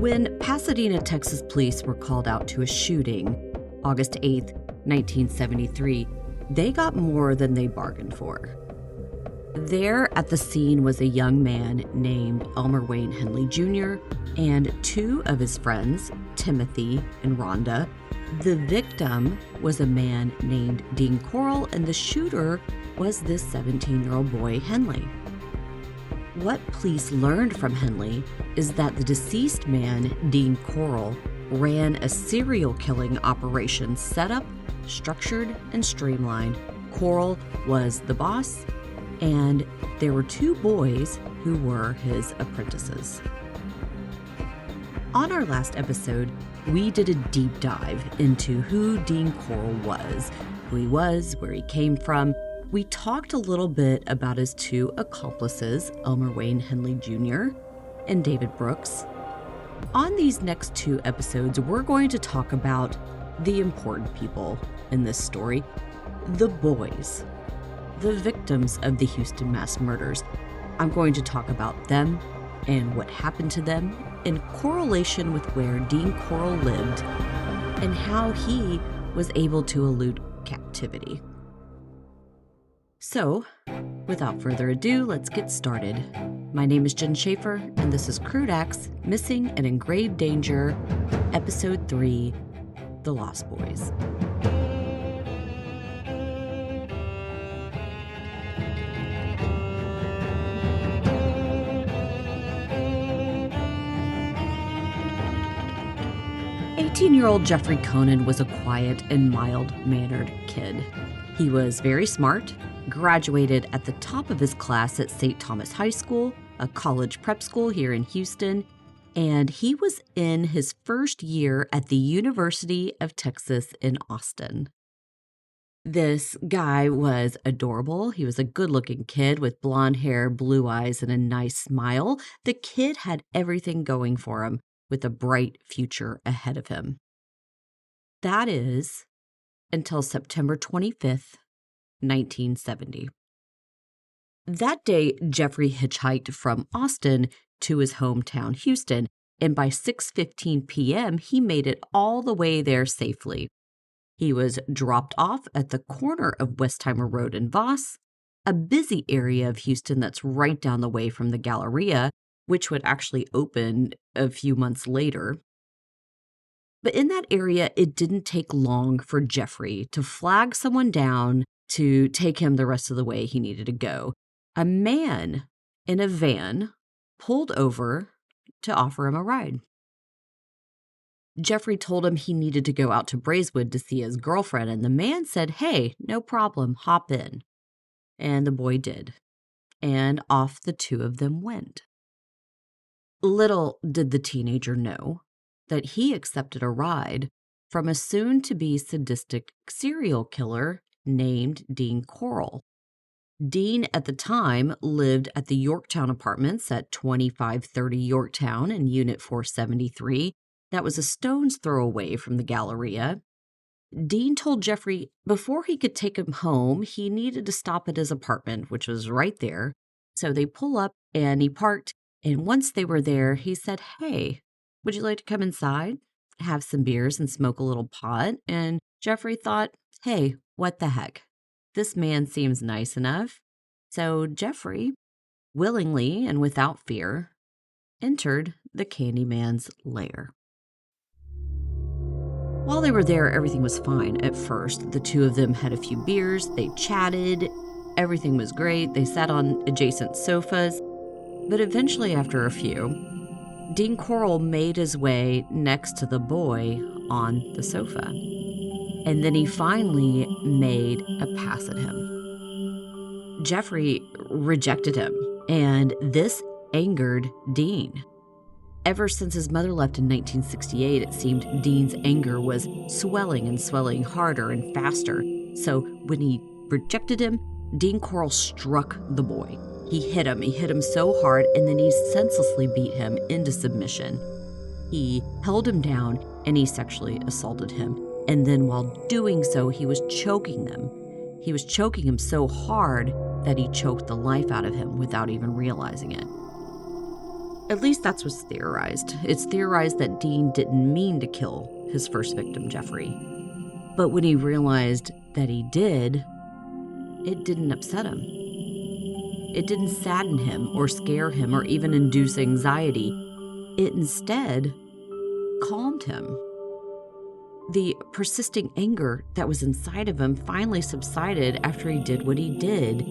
When Pasadena, Texas police were called out to a shooting, August 8th, 1973, they got more than they bargained for. There at the scene was a young man named Elmer Wayne Henley Jr. and two of his friends, Timothy and Rhonda. The victim was a man named Dean Corll, and the shooter was this 17-year-old boy, Henley. What police learned from Henley is that the deceased man, Dean Corll, ran a serial killing operation set up, structured, and streamlined. Corll was the boss, and there were two boys who were his apprentices. On our last episode, we did a deep dive into who Dean Corll was, who he was, where he came from. We talked a little bit about his two accomplices, Elmer Wayne Henley Jr. and David Brooks. On these next two episodes, we're going to talk about the important people in this story, the boys, the victims of the Houston mass murders. I'm going to talk about them and what happened to them in correlation with where Dean Corll lived and how he was able to elude captivity. So, without further ado, let's get started. My name is Jen Schaefer, and this is Crude Acts, Missing and in Grave Danger, Episode 3, The Lost Boys. "18-year-old Jeffrey Conan was a quiet and mild-mannered kid. He was very smart, graduated at the top of his class at St. Thomas High School, a college prep school here in Houston, and he was in his first year at the University of Texas in Austin. This guy was adorable. He was a good-looking kid with blonde hair, blue eyes, and a nice smile. The kid had everything going for him, with a bright future ahead of him. That is, until September 25th, 1970. That day, Jeffrey hitchhiked from Austin to his hometown, Houston, and by 6:15 p.m., he made it all the way there safely. He was dropped off at the corner of Westheimer Road and Voss, a busy area of Houston that's right down the way from the Galleria, which would actually open a few months later. But in that area, it didn't take long for Jeffrey to flag someone down to take him the rest of the way he needed to go. A man in a van pulled over to offer him a ride. Jeffrey told him he needed to go out to Braeswood to see his girlfriend, and the man said, "Hey, no problem, hop in." And the boy did, and off the two of them went. Little did the teenager know that he accepted a ride from a soon-to-be sadistic serial killer named Dean Corll. Dean, at the time, lived at the Yorktown Apartments at 2530 Yorktown in Unit 473. That was a stone's throw away from the Galleria. Dean told Jeffrey before he could take him home, he needed to stop at his apartment, which was right there. So they pull up, and he parked. And once they were there, he said, "Hey, would you like to come inside, have some beers, and smoke a little pot?" And Jeffrey thought, hey, what the heck? This man seems nice enough. So Jeffrey, willingly and without fear, entered the Candyman's lair. While they were there, everything was fine at first. The two of them had a few beers, they chatted, everything was great. They sat on adjacent sofas. But eventually, after a few, Dean Corll made his way next to the boy on the sofa. And then he finally made a pass at him. Jeffrey rejected him, and this angered Dean. Ever since his mother left in 1968, it seemed Dean's anger was swelling and swelling harder and faster. So when he rejected him, Dean Corll struck the boy. He hit him so hard, and then he senselessly beat him into submission. He held him down, and he sexually assaulted him. And then while doing so, he was choking them. He was choking him so hard that he choked the life out of him without even realizing it. At least that's what's theorized. It's theorized that Dean didn't mean to kill his first victim, Jeffrey. But when he realized that he did, it didn't upset him. It didn't sadden him or scare him or even induce anxiety. It instead calmed him. The persisting anger that was inside of him finally subsided after he did what he did.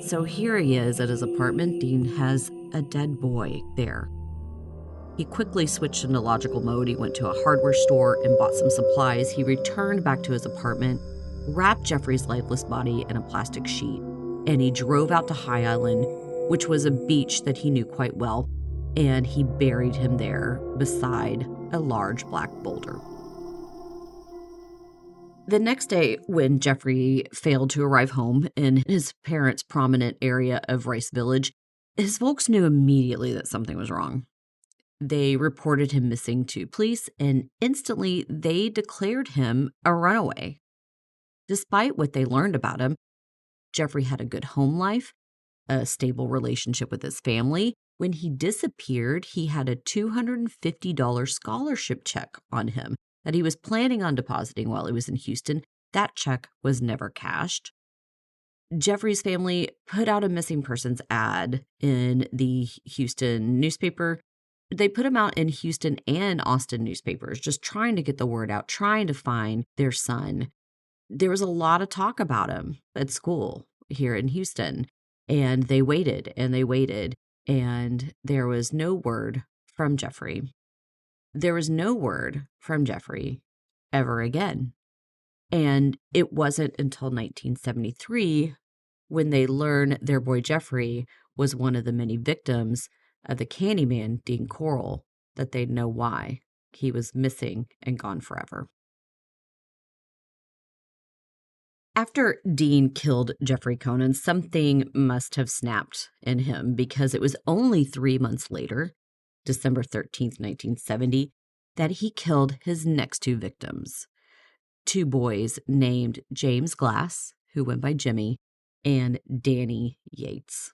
So here he is at his apartment. Dean has a dead boy there. He quickly switched into logical mode. He went to a hardware store and bought some supplies. He returned back to his apartment, wrapped Jeffrey's lifeless body in a plastic sheet, and he drove out to High Island, which was a beach that he knew quite well, and he buried him there beside a large black boulder. The next day, when Jeffrey failed to arrive home in his parents' prominent area of Rice Village, his folks knew immediately that something was wrong. They reported him missing to police, and instantly they declared him a runaway. Despite what they learned about him, Jeffrey had a good home life, a stable relationship with his family. When he disappeared, he had a $250 scholarship check on him that he was planning on depositing while he was in Houston. That check was never cashed. Jeffrey's family put out a missing persons ad in the Houston newspaper. They put him out in Houston and Austin newspapers, just trying to get the word out, trying to find their son. There was a lot of talk about him at school here in Houston, and they waited, and there was no word from Jeffrey. There was no word from Jeffrey ever again. And it wasn't until 1973 when they learned their boy Jeffrey was one of the many victims of the Candyman, Dean Corll, that they'd know why he was missing and gone forever. After Dean killed Jeffrey Conan, something must have snapped in him, because it was only 3 months later, December 13th, 1970, that he killed his next two victims. Two boys named James Glass, who went by Jimmy, and Danny Yates.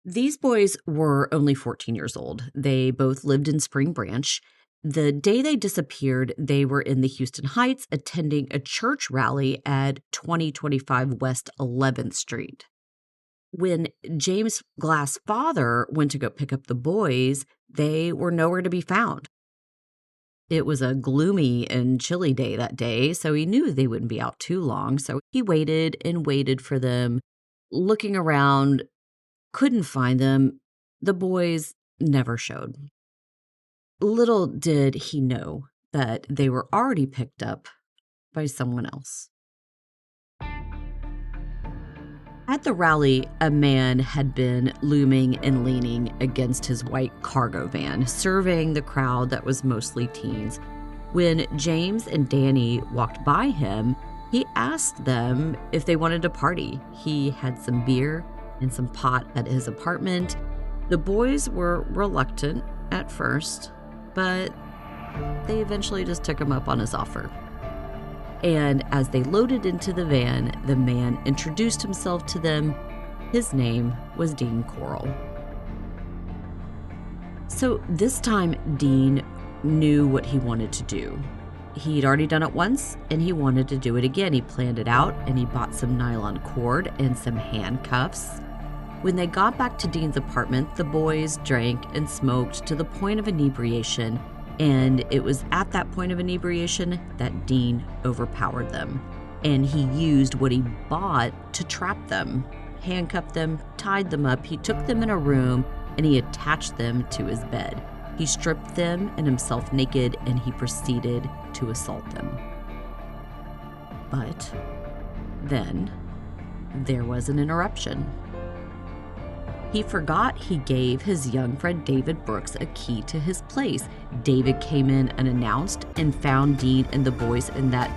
These boys were only 14 years old. They both lived in Spring Branch. The day they disappeared, they were in the Houston Heights attending a church rally at 2025 West 11th Street. When James Glass' father went to go pick up the boys, they were nowhere to be found. It was a gloomy and chilly day that day, so he knew they wouldn't be out too long. So he waited and waited for them, looking around, couldn't find them. The boys never showed. Little did he know that they were already picked up by someone else. At the rally, a man had been looming and leaning against his white cargo van, surveying the crowd that was mostly teens. When James and Danny walked by him, he asked them if they wanted to party. He had some beer and some pot at his apartment. The boys were reluctant at first, but they eventually just took him up on his offer. And as they loaded into the van, the man introduced himself to them. His name was Dean Corll. So this time, Dean knew what he wanted to do. He'd already done it once, and he wanted to do it again. He planned it out, and he bought some nylon cord and some handcuffs. When they got back to Dean's apartment, the boys drank and smoked to the point of inebriation. And it was at that point of inebriation that Dean overpowered them. And he used what he bought to trap them, handcuffed them, tied them up. He took them in a room and he attached them to his bed. He stripped them and himself naked, and he proceeded to assault them. But then there was an interruption. He forgot he gave his young friend David Brooks a key to his place. David came in unannounced and found Dean and the boys in that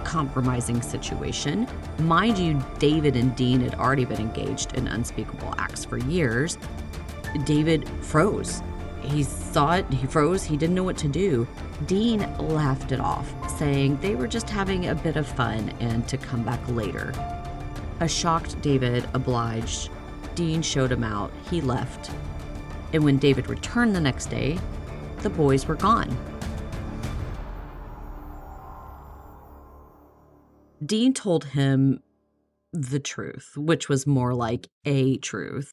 compromising situation. Mind you, David and Dean had already been engaged in unspeakable acts for years. David froze. He saw it, he froze, he didn't know what to do. Dean laughed it off, saying they were just having a bit of fun and to come back later. A shocked David obliged. Dean showed him out. He left. And when David returned the next day, the boys were gone. Dean told him the truth, which was more like a truth,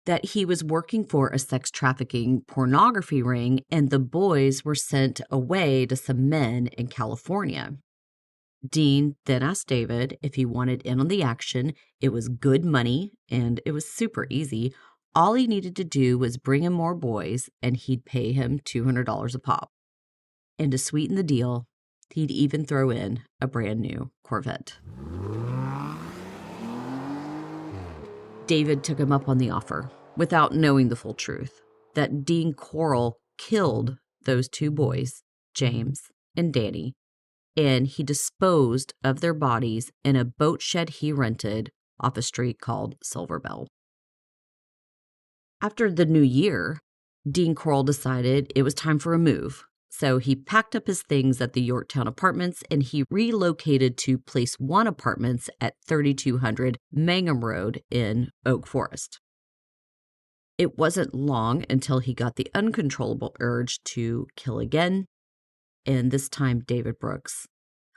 that he was working for a sex trafficking pornography ring and the boys were sent away to some men in California. Dean then asked David if he wanted in on the action. It was good money and it was super easy. All he needed to do was bring him more boys and he'd pay him $200 a pop. And to sweeten the deal, he'd even throw in a brand new Corvette. David took him up on the offer without knowing the full truth, that Dean Corll killed those two boys, James and Danny, and he disposed of their bodies in a boat shed he rented off a street called Silver Bell. After the new year, Dean Corll decided it was time for a move. So he packed up his things at the Yorktown Apartments and he relocated to Place 1 Apartments at 3200 Mangum Road in Oak Forest. It wasn't long until he got the uncontrollable urge to kill again, and this time David Brooks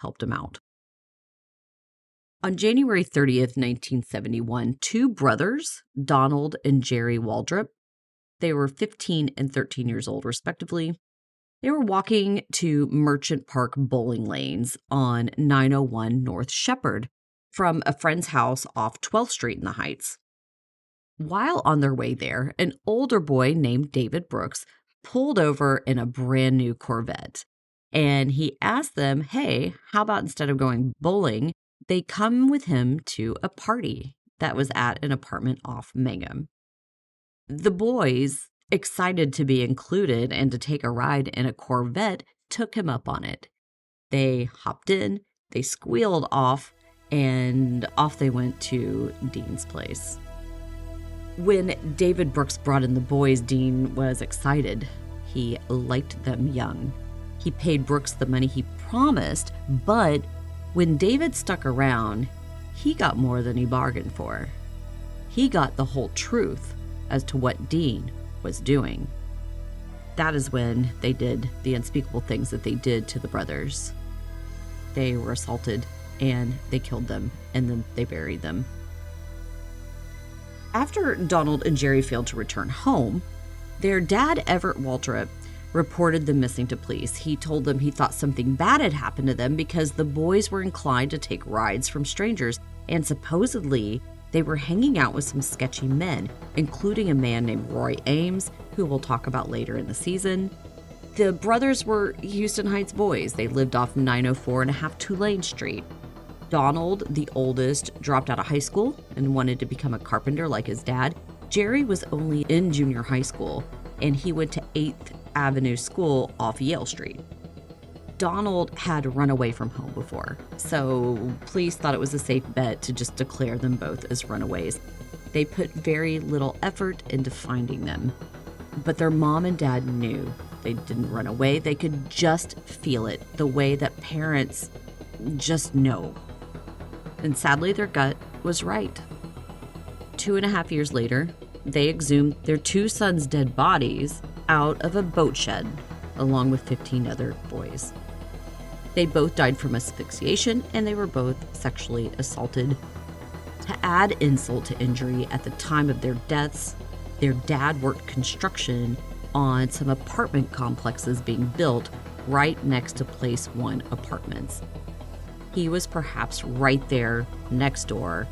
helped him out. On January 30th, 1971, two brothers, Donald and Jerry Waldrop, they were 15 and 13 years old respectively, they were walking to Merchant Park bowling lanes on 901 North Shepherd from a friend's house off 12th Street in the Heights. While on their way there, an older boy named David Brooks pulled over in a brand new Corvette, and he asked them, hey, how about instead of going bowling, they come with him to a party that was at an apartment off Mangum. The boys, excited to be included and to take a ride in a Corvette, took him up on it. They hopped in, they squealed off, and off they went to Dean's place. When David Brooks brought in the boys, Dean was excited. He liked them young. He paid Brooks the money he promised, but when David stuck around, he got more than he bargained for. He got the whole truth as to what Dean was doing. That is when they did the unspeakable things that they did to the brothers. They were assaulted and they killed them and then they buried them. After Donald and Jerry failed to return home, their dad, Everett Waldrop, reported them missing to police. He told them he thought something bad had happened to them because the boys were inclined to take rides from strangers, and supposedly they were hanging out with some sketchy men, including a man named Roy Ames, who we'll talk about later in the season. The brothers were Houston Heights boys. They lived off 904 and a half Tulane Street. Donald, the oldest, dropped out of high school and wanted to become a carpenter like his dad. Jerry was only in junior high school, and he went to 8th Avenue School off Yale Street. Donald had run away from home before, so police thought it was a safe bet to just declare them both as runaways. They put very little effort into finding them, but their mom and dad knew they didn't run away. They could just feel it, the way that parents just know. And sadly, their gut was right. 2.5 years later, they exhumed their two sons' dead bodies out of a boat shed, along with 15 other boys. They both died from asphyxiation, and they were both sexually assaulted. To add insult to injury, at the time of their deaths, their dad worked construction on some apartment complexes being built right next to Place 1 Apartments. He was perhaps right there, next door,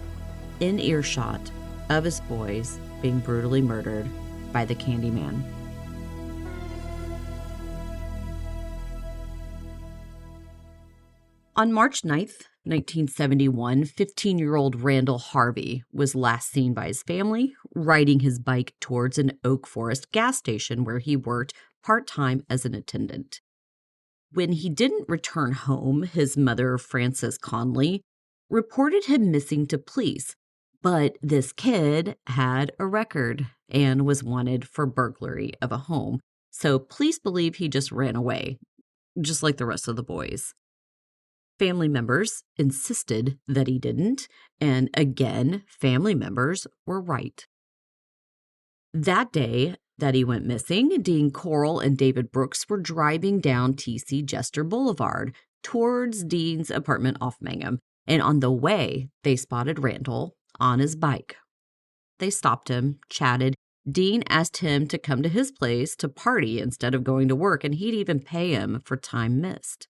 in earshot of his boys being brutally murdered by the Candyman. On March 9th, 1971, 15-year-old Randall Harvey was last seen by his family riding his bike towards an Oak Forest gas station where he worked part-time as an attendant. When he didn't return home, his mother, Frances Conley, reported him missing to police, but this kid had a record and was wanted for burglary of a home, so police believe he just ran away, just like the rest of the boys. Family members insisted that he didn't, and again, family members were right. That day, that he went missing, Dean Corll and David Brooks were driving down T.C. Jester Boulevard towards Dean's apartment off Mangum, and on the way, they spotted Randall on his bike. They stopped him, chatted. Dean asked him to come to his place to party instead of going to work, and he'd even pay him for time missed.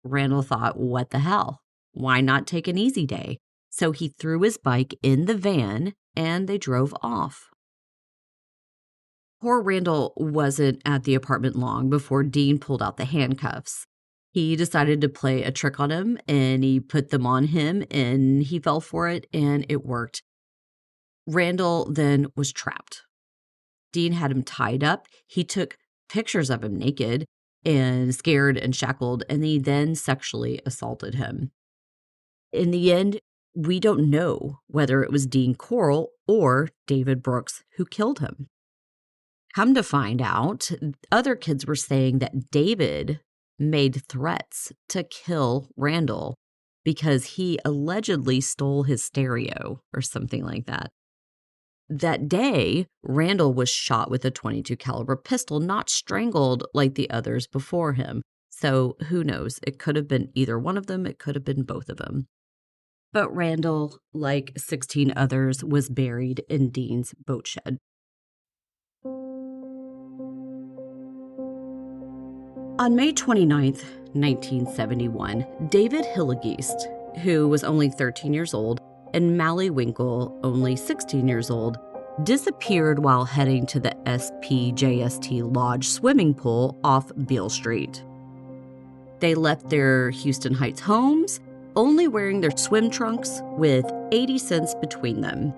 Randall thought, what the hell? Why not take an easy day? So he threw his bike in the van, and they drove off. Poor Randall wasn't at the apartment long before Dean pulled out the handcuffs. He decided to play a trick on him, and he put them on him, and he fell for it, and it worked. Randall then was trapped. Dean had him tied up. He took pictures of him naked and scared and shackled, and he then sexually assaulted him. In the end, we don't know whether it was Dean Corll or David Brooks who killed him. Come to find out, other kids were saying that David made threats to kill Randall because he allegedly stole his stereo or something like that. That day, Randall was shot with a .22 caliber pistol, not strangled like the others before him. So who knows? It could have been either one of them. It could have been both of them. But Randall, like 16 others, was buried in Dean's boat shed. On May 29th, 1971, David Hillegeest, who was only 13 years old, and Mally Winkle, only 16 years old, disappeared while heading to the SPJST Lodge swimming pool off Beale Street. They left their Houston Heights homes, only wearing their swim trunks with 80 cents between them.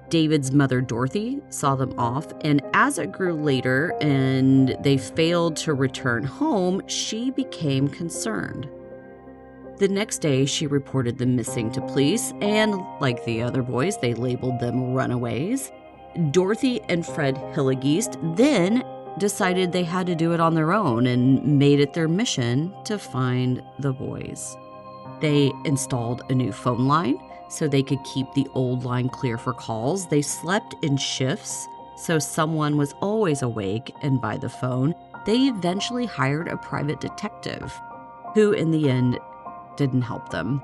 David's mother, Dorothy, saw them off, and as it grew later and they failed to return home, she became concerned. The next day, she reported them missing to police, and like the other boys, they labeled them runaways. Dorothy and Fred Hillegeest then decided they had to do it on their own and made it their mission to find the boys. They installed a new phone line so they could keep the old line clear for calls. They slept in shifts, so someone was always awake and by the phone. They eventually hired a private detective, who in the end didn't help them.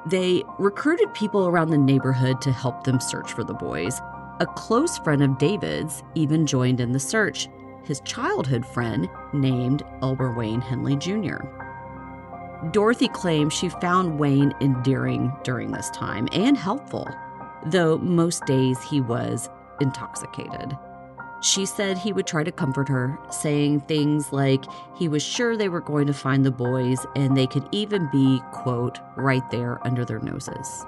They recruited people around the neighborhood to help them search for the boys. A close friend of David's even joined in the search, his childhood friend named Elmer Wayne Henley Jr. Dorothy claimed she found Wayne endearing during this time and helpful, though most days he was intoxicated. She said he would try to comfort her, saying things like he was sure they were going to find the boys and they could even be, quote, right there under their noses.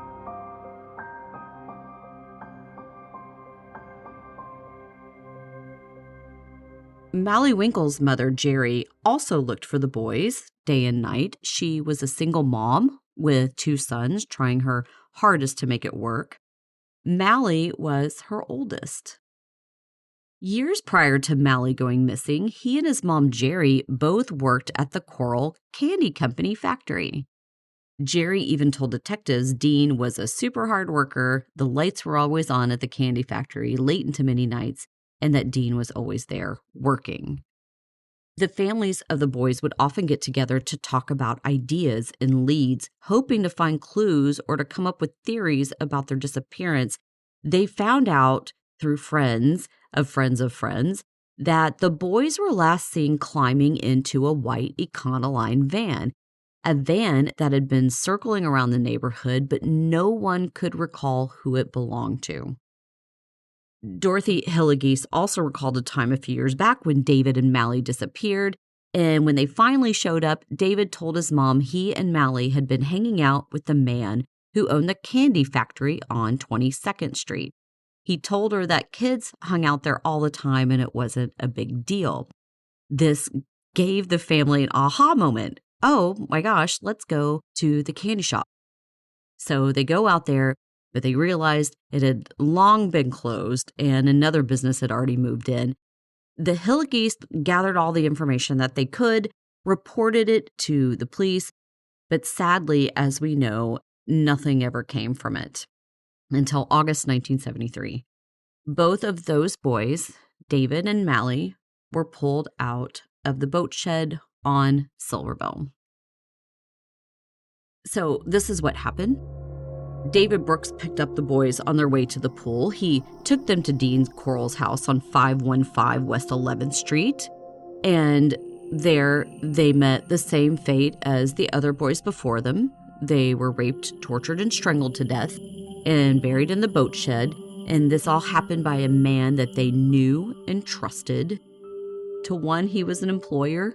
Mally Winkle's mother, Jerry, also looked for the boys day and night. She was a single mom with 2 sons, trying her hardest to make it work. Mally was her oldest. Years prior to Mally going missing, he and his mom, Jerry, both worked at the Corll Candy Company factory. Jerry even told detectives Dean was a super hard worker, the lights were always on at the candy factory late into many nights, and that Dean was always there working. The families of the boys would often get together to talk about ideas and leads, hoping to find clues or to come up with theories about their disappearance. They found out through friends of friends of friends that the boys were last seen climbing into a white Econoline van, a van that had been circling around the neighborhood, but no one could recall who it belonged to. Dorothy Hillegeest also recalled a time a few years back when David and Mally disappeared, and when they finally showed up, David told his mom he and Mally had been hanging out with the man who owned the candy factory on 22nd Street. He told her that kids hung out there all the time and it wasn't a big deal. This gave the family an aha moment. Oh my gosh, let's go to the candy shop. So they go out there, but they realized it had long been closed and another business had already moved in. The Hillegeest gathered all the information that they could, reported it to the police, but sadly, as we know, nothing ever came from it until August 1973. Both of those boys, David and Mally were pulled out of the boat shed on Silverbell. So this is what happened. David Brooks picked up the boys on their way to the pool. He took them to Dean Corll's house on 515 West 11th Street, and there they met the same fate as the other boys before them. They were raped, tortured, and strangled to death and buried in the boat shed, and this all happened by a man that they knew and trusted. To one, he was an employer,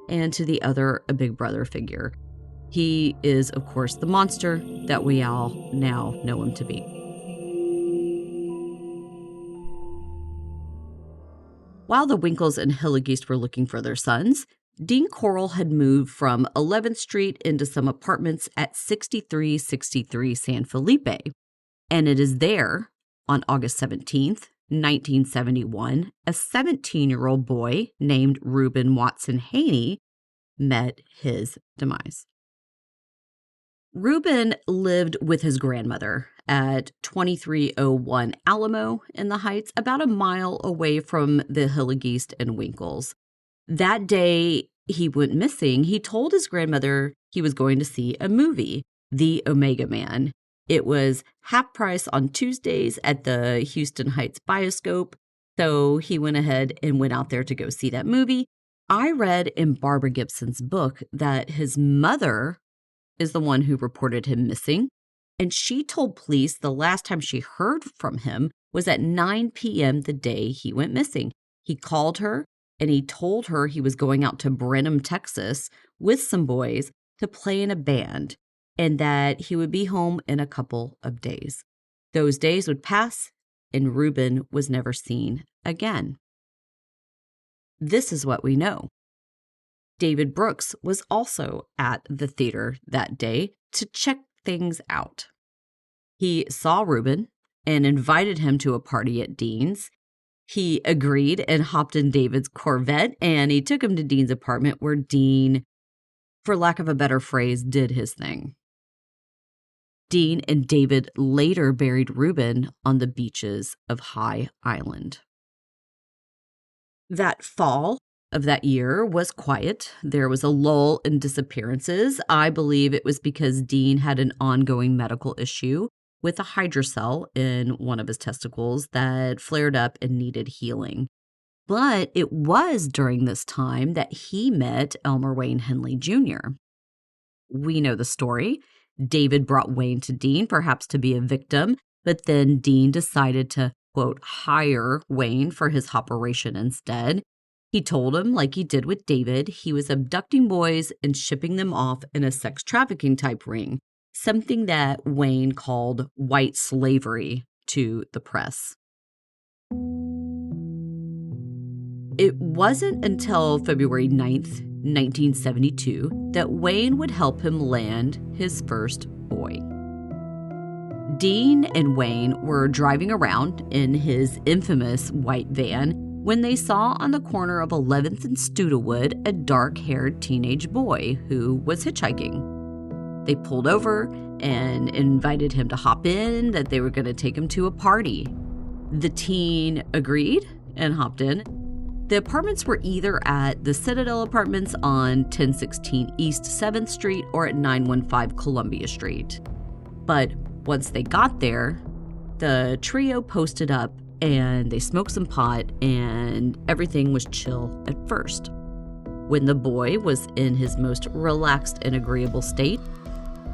and to the other, a big brother figure. He is, of course, the monster that we all now know him to be. While the Winkles and Hillegeest were looking for their sons, Dean Corll had moved from 11th Street into some apartments at 6363 San Felipe. And it is there, on August 17th, 1971, a 17-year-old boy named Reuben Watson Haney met his demise. Reuben lived with his grandmother at 2301 Alamo in the Heights, about a mile away from the Hillegeest and Winkles. That day he went missing, he told his grandmother he was going to see a movie, The Omega Man. It was half price on Tuesdays at the Houston Heights Bioscope, so he went ahead and went out there to go see that movie. I read in Barbara Gibson's book that his mother is the one who reported him missing, and she told police the last time she heard from him was at 9 p.m. the day he went missing. He called her, and he told her he was going out to Brenham, Texas, with some boys to play in a band, and that he would be home in a couple of days. Those days would pass, and Reuben was never seen again. This is what we know. David Brooks was also at the theater that day to check things out. He saw Reuben and invited him to a party at Dean's. He agreed and hopped in David's Corvette, and he took him to Dean's apartment where Dean, for lack of a better phrase, did his thing. Dean and David later buried Reuben on the beaches of High Island. That fall of that year was quiet. There was a lull in disappearances. I believe it was because Dean had an ongoing medical issue with a hydrocele in one of his testicles that flared up and needed healing. But it was during this time that he met Elmer Wayne Henley Jr. We know the story. David brought Wayne to Dean, perhaps to be a victim, but then Dean decided to, quote, hire Wayne for his operation instead. He told him, like he did with David, he was abducting boys and shipping them off in a sex trafficking type ring, something that Wayne called white slavery to the press. It wasn't until February 9th, 1972, that Wayne would help him land his first boy. Dean and Wayne were driving around in his infamous white van when they saw on the corner of 11th and Studewood a dark-haired teenage boy who was hitchhiking. They pulled over and invited him to hop in, that they were going to take him to a party. The teen agreed and hopped in. The apartments were either at the Citadel Apartments on 1016 East 7th Street or at 915 Columbia Street. But once they got there, the trio posted up and they smoked some pot, and everything was chill at first. When the boy was in his most relaxed and agreeable state,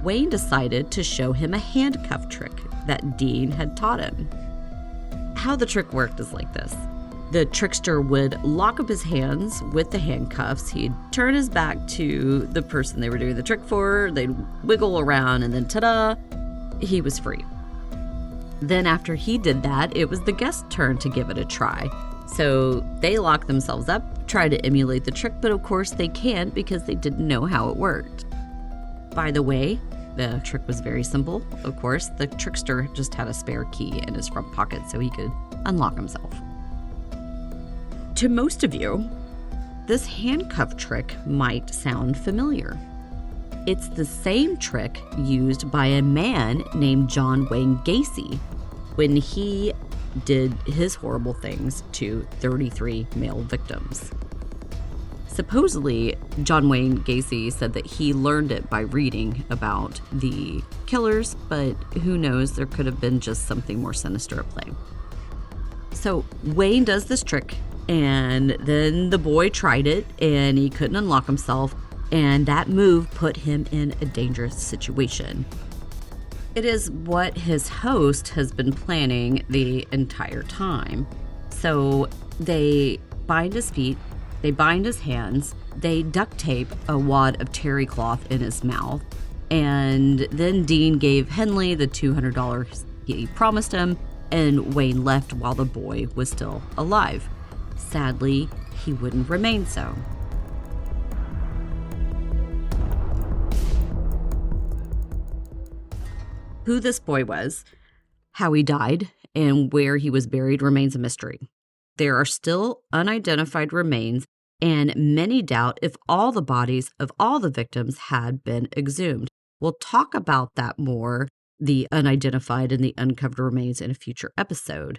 Wayne decided to show him a handcuff trick that Dean had taught him. How the trick worked is like this. The trickster would lock up his hands with the handcuffs. He'd turn his back to the person they were doing the trick for. They'd wiggle around, and then ta-da, he was free. Then after he did that, it was the guest's turn to give it a try. So they locked themselves up, tried to emulate the trick, but of course they can't because they didn't know how it worked. By the way, the trick was very simple. Of course, the trickster just had a spare key in his front pocket so he could unlock himself. To most of you, this handcuff trick might sound familiar. It's the same trick used by a man named John Wayne Gacy when he did his horrible things to 33 male victims. Supposedly, John Wayne Gacy said that he learned it by reading about the killers, but who knows, there could have been just something more sinister at play. So Wayne does this trick, and then the boy tried it, and he couldn't unlock himself, and that move put him in a dangerous situation. It is what his host has been planning the entire time. So they bind his feet, they bind his hands, they duct tape a wad of terry cloth in his mouth, and then Dean gave Henley the $200 he promised him, and Wayne left while the boy was still alive. Sadly, he wouldn't remain so. Who this boy was, how he died, and where he was buried remains a mystery. There are still unidentified remains, and many doubt if all the bodies of all the victims had been exhumed. We'll talk about that more, the unidentified and the uncovered remains, in a future episode.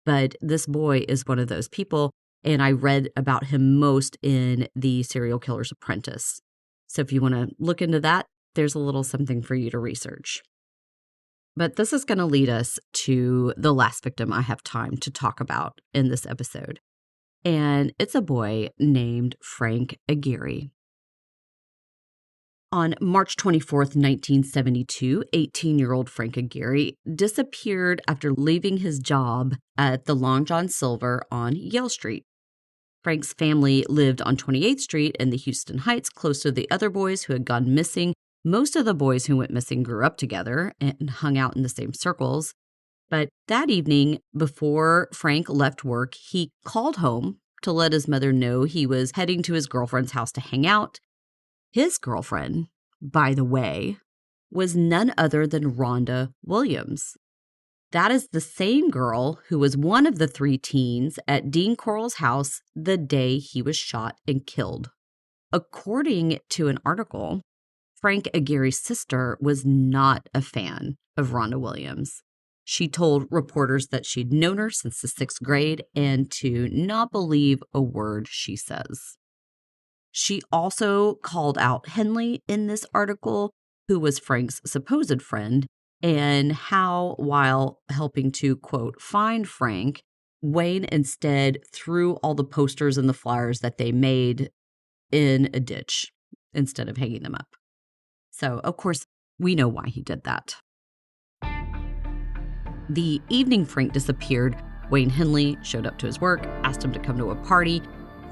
But this boy is one of those people, and I read about him most in The Serial Killer's Apprentice. So if you want to look into that, there's a little something for you to research. But this is going to lead us to the last victim I have time to talk about in this episode. And it's a boy named Frank Aguirre. On March 24th, 1972, 18-year-old Frank Aguirre disappeared after leaving his job at the Long John Silver on Yale Street. Frank's family lived on 28th Street in the Houston Heights, close to the other boys who had gone missing. Most of the boys who went missing grew up together and hung out in the same circles. But that evening, before Frank left work, he called home to let his mother know he was heading to his girlfriend's house to hang out. His girlfriend, by the way, was none other than Rhonda Williams. That is the same girl who was one of the 3 teens at Dean Corll's house the day he was shot and killed. According to an article, Frank Aguirre's sister was not a fan of Rhonda Williams. She told reporters that she'd known her since the 6th grade and to not believe a word she says. She also called out Henley in this article, who was Frank's supposed friend, and how, while helping to, quote, find Frank, Wayne instead threw all the posters and the flyers that they made in a ditch instead of hanging them up. So, of course, we know why he did that. The evening Frank disappeared, Wayne Henley showed up to his work, asked him to come to a party.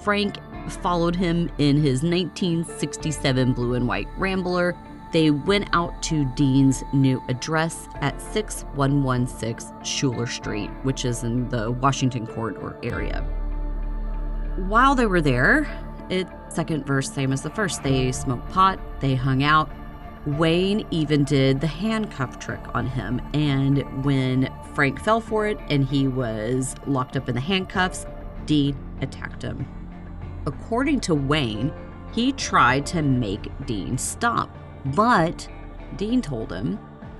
Frank followed him in his 1967 blue and white Rambler. They went out to Dean's new address at 6116 Schuler Street, which is in the Washington Corridor area. While they were there, second verse, same as the first. They smoked pot, they hung out. Wayne even did the handcuff trick on him, and when Frank fell for it and he was locked up in the handcuffs, Dean attacked him. According to Wayne, he tried to make Dean stop, but Dean told him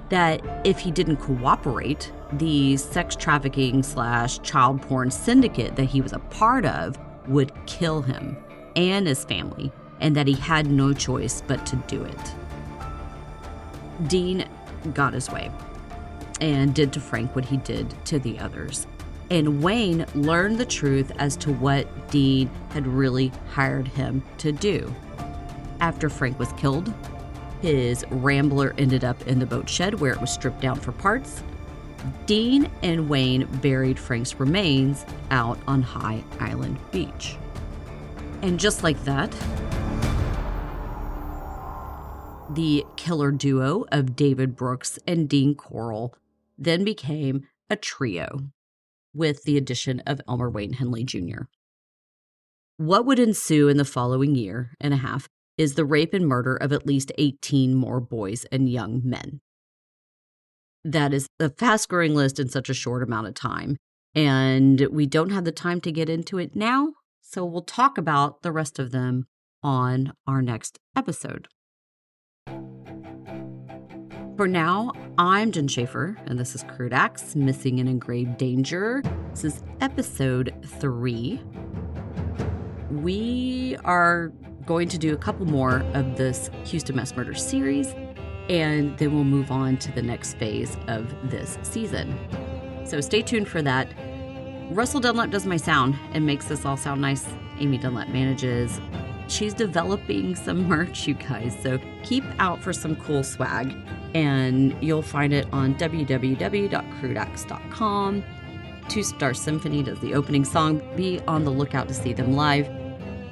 that if he didn't cooperate, the sex trafficking / child porn syndicate that he was a part of would kill him and his family, and that he had no choice but to do it. Dean got his way and did to Frank what he did to the others. And Wayne learned the truth as to what Dean had really hired him to do. After Frank was killed, his Rambler ended up in the boat shed where it was stripped down for parts. Dean and Wayne buried Frank's remains out on High Island Beach. And just like that, the killer duo of David Brooks and Dean Corll then became a trio, with the addition of Elmer Wayne Henley Jr. What would ensue in the following year and a half is the rape and murder of at least 18 more boys and young men. That is a fast-growing list in such a short amount of time, and we don't have the time to get into it now, so we'll talk about the rest of them on our next episode. For now, I'm Jen Schaefer, and this is Crude Acts, Missing and in Grave Danger. This is episode 3. We are going to do a couple more of this Houston Mass Murder series, and then we'll move on to the next phase of this season. So stay tuned for that. Russell Dunlap does my sound and makes this all sound nice. Amy Dunlap manages. She's developing some merch, you guys, so keep out for some cool swag. And you'll find it on www.crudeacts.com. Two Star Symphony does the opening song. Be on the lookout to see them live.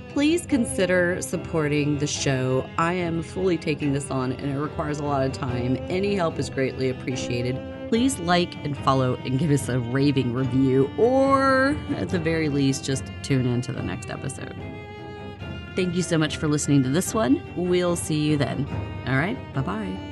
Please consider supporting the show. I am fully taking this on, and it requires a lot of time. Any help is greatly appreciated. Please like and follow and give us a raving review, or at the very least, just tune in to the next episode. Thank you so much for listening to this one. We'll see you then. All right, bye-bye.